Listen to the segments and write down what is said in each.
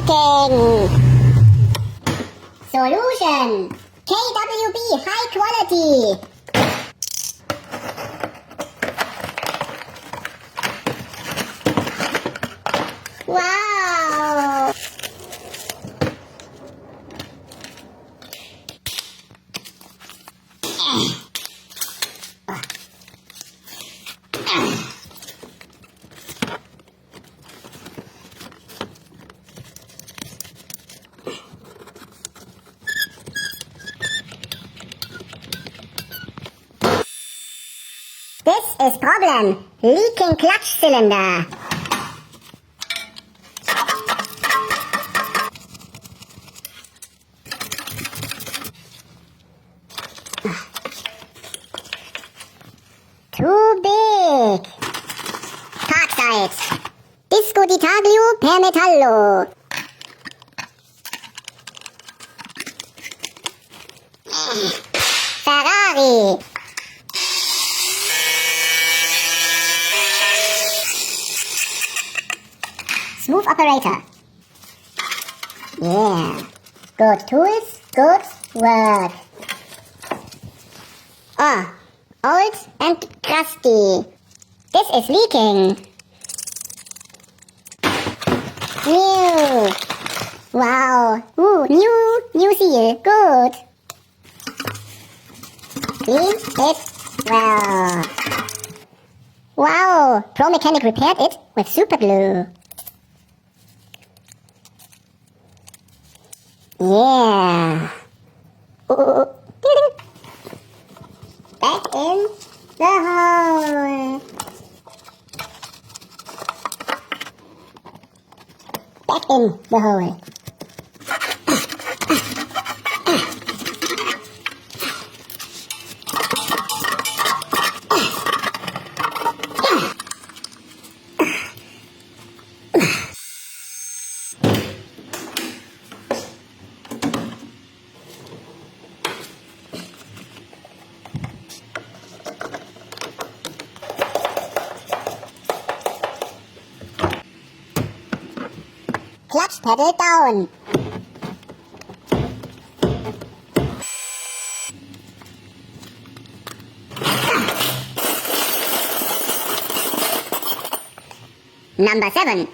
leaking. Solution: KWB high quality. Wow! This is problem. Leaking clutch cylinder. Too big. Park size. Disco di taglio per metallo. Ferrari. Smooth operator. Yeah. Good tools, good work. Oh, old and crusty. This is leaking. New. Wow. Ooh, new seal. Good. Clean it well. Wow. Pro mechanic repaired it with super glue. Yeah. Ooh. Back in the hole. Back in the hole. Clutch pedal down. Number 7.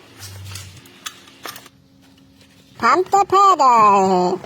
Pump the pedal.